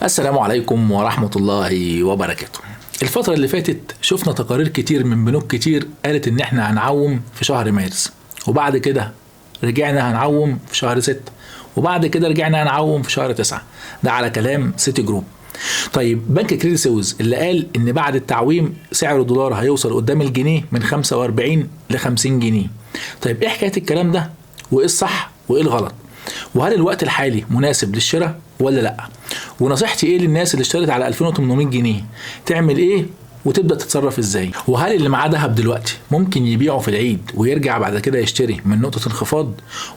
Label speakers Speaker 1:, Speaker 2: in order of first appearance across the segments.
Speaker 1: السلام عليكم ورحمة الله وبركاته. الفترة اللي فاتت شفنا تقارير كتير من بنوك كتير قالت ان احنا هنعوم في شهر مارس، وبعد كده رجعنا هنعوم في شهر 6، وبعد كده رجعنا هنعوم في شهر 9. ده على كلام سيتي جروب. طيب بنك كريدي سويس اللي قال ان بعد التعويم سعر الدولار هيوصل قدام الجنيه من 45 ل 50 جنيه. طيب ايه حكاية الكلام ده؟ وايه الصح وايه الغلط؟ وهل الوقت الحالي مناسب للشراء ولا لا؟ ونصيحتي ايه للناس اللي اشترت على 2800 جنيه؟ تعمل ايه وتبدا تتصرف ازاي؟ وهل اللي معاه ذهب دلوقتي ممكن يبيعه في العيد ويرجع بعد كده يشتري من نقطه انخفاض؟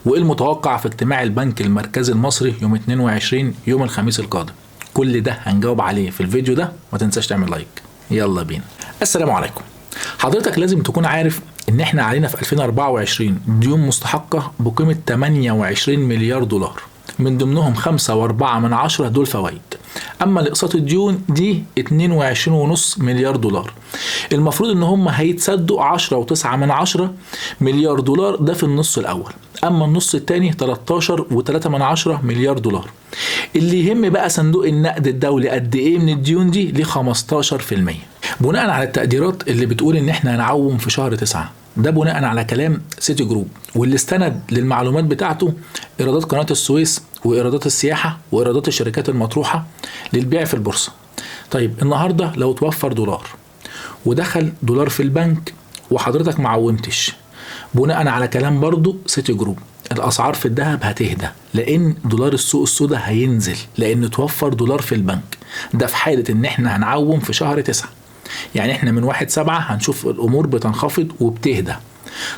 Speaker 1: وايه المتوقع في اجتماع البنك المركزي المصري يوم 22 يوم الخميس القادم؟ كل ده هنجاوب عليه في الفيديو ده، ما تنساش تعمل لايك. يلا بينا. السلام عليكم. حضرتك لازم تكون عارف ان احنا علينا في 2024 ديون مستحقة بقيمة 28 مليار دولار، من ضمنهم 5.4 دول فوائد. اما الاقساط الديون دي 22.5 مليار دولار، المفروض ان هم هيتسدوا 10.9 مليار دولار، ده في النص الاول. اما النص الثاني 13.3 مليار دولار. اللي يهم بقى صندوق النقد الدولي قد ايه من الديون دي؟ ل 15%، بناء على التقديرات اللي بتقول ان احنا هنعوم في شهر 9. ده بناء على كلام سيتي جروب، واللي استند للمعلومات بتاعته ايرادات قناة السويس وايرادات السياحة وايرادات الشركات المطروحة للبيع في البورصة. طيب النهاردة لو توفر دولار ودخل دولار في البنك وحضرتك معومتش، بناء على كلام برضو سيتي جروب الاسعار في الذهب هتهدى، لان دولار السوق السوداء هينزل، لان توفر دولار في البنك. ده في حالة ان احنا هنعوم في شهر 9. يعني احنا من 1/7 هنشوف الامور بتنخفض وبتهدى.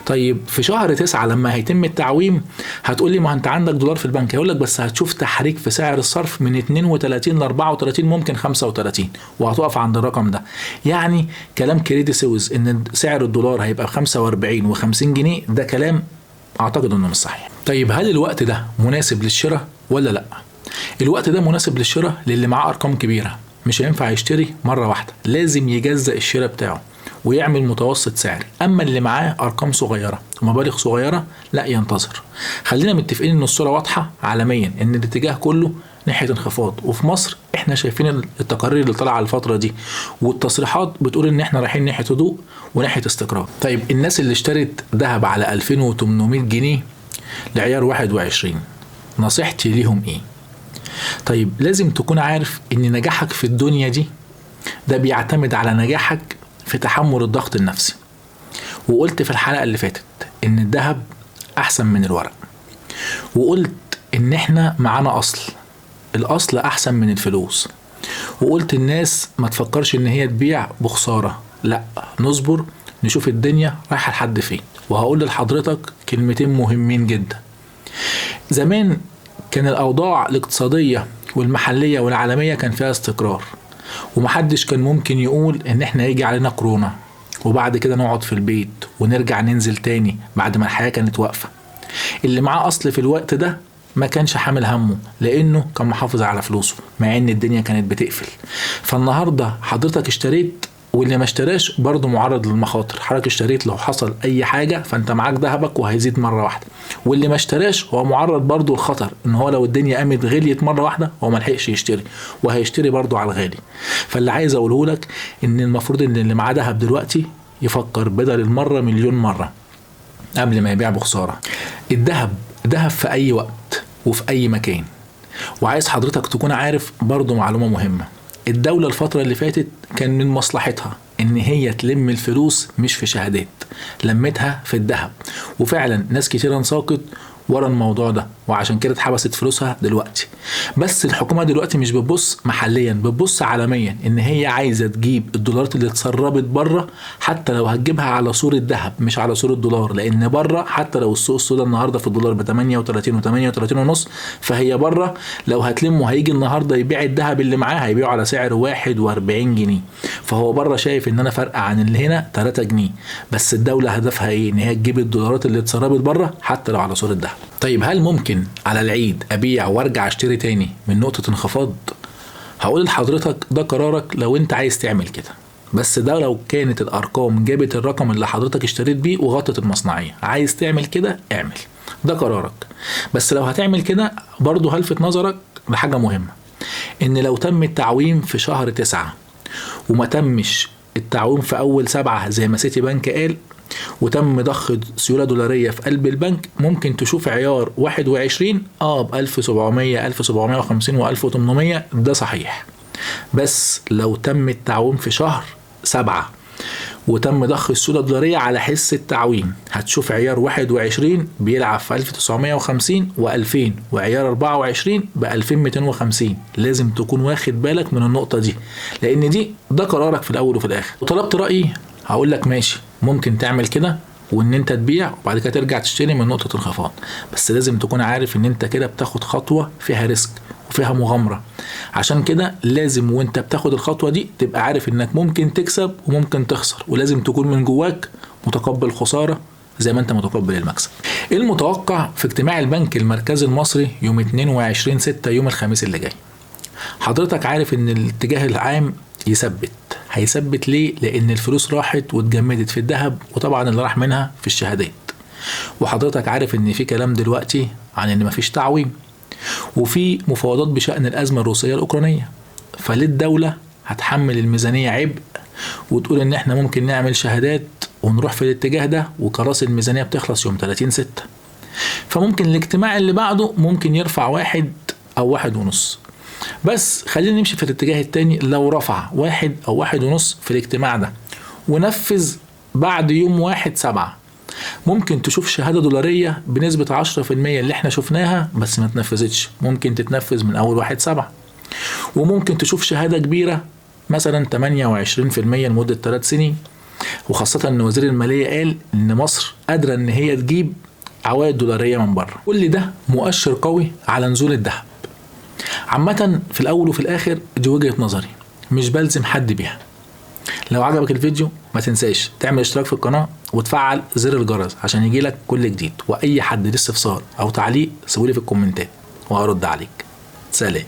Speaker 1: طيب في شهر 9 لما هيتم التعويم هتقول لي ما انت عندك دولار في البنك، هقول لك بس هتشوف تحريك في سعر الصرف من 32 ل 34، ممكن 35، وهتقف عند الرقم ده. يعني كلام كريدي سويس ان سعر الدولار هيبقى 45 و50 جنيه، ده كلام اعتقد انه مش صحيح. طيب هل الوقت ده مناسب للشراء ولا لا؟ الوقت ده مناسب للشراء للي معاه ارقام كبيره، مش هينفع يشتري مرة واحدة، لازم يجزأ الشراء بتاعه ويعمل متوسط سعري. اما اللي معاه ارقام صغيرة ومبالغ صغيرة لا ينتظر. خلينا متفقين ان الصورة واضحة عالميا ان الاتجاه كله ناحية انخفاض، وفي مصر احنا شايفين التقارير اللي طالعة الفترة دي والتصريحات بتقول ان احنا رايحين ناحية هدوء وناحية استقرار. طيب الناس اللي اشترت ذهب على 2800 جنيه لعيار 21، نصيحتي ليهم ايه؟ طيب لازم تكون عارف ان نجاحك في الدنيا دي ده بيعتمد على نجاحك في تحمل الضغط النفسي. وقلت في الحلقة اللي فاتت ان الذهب احسن من الورق، وقلت ان احنا معانا الاصل احسن من الفلوس، وقلت الناس ما تفكرش ان هي تبيع بخسارة، لا نصبر نشوف الدنيا رايحة لحد فين. وهقول لحضرتك كلمتين مهمين جدا. زمان كان الأوضاع الاقتصادية والمحلية والعالمية كان فيها استقرار، ومحدش كان ممكن يقول ان احنا يجي علينا كورونا وبعد كده نقعد في البيت ونرجع ننزل تاني بعد ما الحياة كانت واقفة. اللي معاه أصل في الوقت ده ما كانش حامل همه، لأنه كان محافظ على فلوسه مع ان الدنيا كانت بتقفل. فالنهاردة حضرتك اشتريت، واللي ما اشتراش برضه معرض للمخاطر. حضرتك اشتريت لو حصل اي حاجة فانت معاك ذهبك وهيزيد مرة واحدة، واللي ما اشتراش هو معرض برضه للخطر، ان هو لو الدنيا قامت غليت مرة واحدة هو ما لحقش يشتري وهيشتري برضه على الغالي. فاللي عايز اقوله لك ان المفروض ان اللي معاه ذهب دلوقتي يفكر بدل المرة مليون مرة قبل ما يبيع بخسارة. الذهب ذهب في اي وقت وفي اي مكان. وعايز حضرتك تكون عارف برضه معلومة مهمة. الدولة الفترة اللي فاتت كان من مصلحتها ان هي تلم الفلوس مش في شهادات، لمتها في الذهب، وفعلا ناس كتير انساقت ورا الموضوع ده، وعشان كده اتحبست فلوسها دلوقتي. بس الحكومة دلوقتي مش بتبص محليا، بتبص عالميا، ان هي عايزة تجيب الدولارات اللي اتسربت بره، حتى لو هتجيبها على صورة ذهب مش على صورة دولار، لان بره حتى لو السوق السوداء النهاردة في الدولار ب 38 و 38 ونص، فهي بره لو هتلمه هيجي النهاردة يبيع الذهب اللي معاه هيبيعه على سعر 41 جنيه. فهو بره شايف ان انا فرق عن اللي هنا 3 جنيه، بس الدولة هدفها ايه؟ ان هي تجيب الدولارات اللي اتسربت بره حتى لو على صورة ذهب. طيب هل ممكن على العيد ابيع وارجع اشتري تاني من نقطة انخفاض؟ هقول لحضرتك ده قرارك لو انت عايز تعمل كده، بس ده لو كانت الارقام جابت الرقم اللي حضرتك اشتريت بيه وغطت المصنعية. عايز تعمل كده اعمل، ده قرارك. بس لو هتعمل كده برضو هلفت نظرك لحاجة مهمة، ان لو تم التعويم في شهر 9 وما تمش التعويم في اول 7 زي ما سيتي بنك قال، وتم ضخ سيولة دولارية في قلب البنك، ممكن تشوف عيار 21 ب 1700 1750 و 1800. ده صحيح. بس لو تم التعويم في شهر 7 وتم ضخ السيولة الدولارية على حس التعويم، هتشوف عيار 21 بيلعب في 1950 و2000، وعيار 24 ب 2250. لازم تكون واخد بالك من النقطة دي، لأن ده قرارك في الأول وفي الآخر. وطلبت رأيي هقول لك ماشي، ممكن تعمل كده وان انت تبيع وبعد كده ترجع تشتري من نقطة انخفاض، بس لازم تكون عارف ان انت كده بتاخد خطوة فيها ريسك وفيها مغامرة. عشان كده لازم وانت بتاخد الخطوة دي تبقى عارف انك ممكن تكسب وممكن تخسر، ولازم تكون من جواك متقبل خسارة زي ما انت متقبل المكسب. المتوقع في اجتماع البنك المركزي المصري يوم 22/6 يوم الخميس اللي جاي، حضرتك عارف ان الاتجاه العام هيثبت ليه؟ لان الفلوس راحت واتجمدت في الذهب، وطبعا اللي راح منها في الشهادات. وحضرتك عارف ان في كلام دلوقتي عن ان مفيش تعويم، وفي مفاوضات بشأن الازمة الروسية الاوكرانية. فليه الدولة هتحمل الميزانية عبء وتقول ان احنا ممكن نعمل شهادات ونروح في الاتجاه ده، وكراس الميزانية بتخلص يوم 30/6؟ فممكن الاجتماع اللي بعده ممكن يرفع 1 أو 1.5. بس خلينا نمشي في الاتجاه التاني. لو رفع 1 أو 1.5 في الاجتماع ده ونفذ بعد يوم 1/7، ممكن تشوف شهادة دولارية بنسبة 10% اللي احنا شفناها بس ما تنفذتش، ممكن تتنفذ من أول 1/7. وممكن تشوف شهادة كبيرة مثلا 28% لمدة 3 سنين، وخاصة ان وزير المالية قال ان مصر قادرة ان هي تجيب عوائد دولارية من بره. كل ده مؤشر قوي على نزول الذهب. عامة في الأول وفي الآخر دي وجهة نظري، مش بلزم حد بيها. لو عجبك الفيديو ما تنساش تعمل اشتراك في القناة وتفعل زر الجرس عشان يجيلك كل جديد. وأي حد ليه استفسار أو تعليق سيبولي في الكومنتات وهرد عليك. سلام.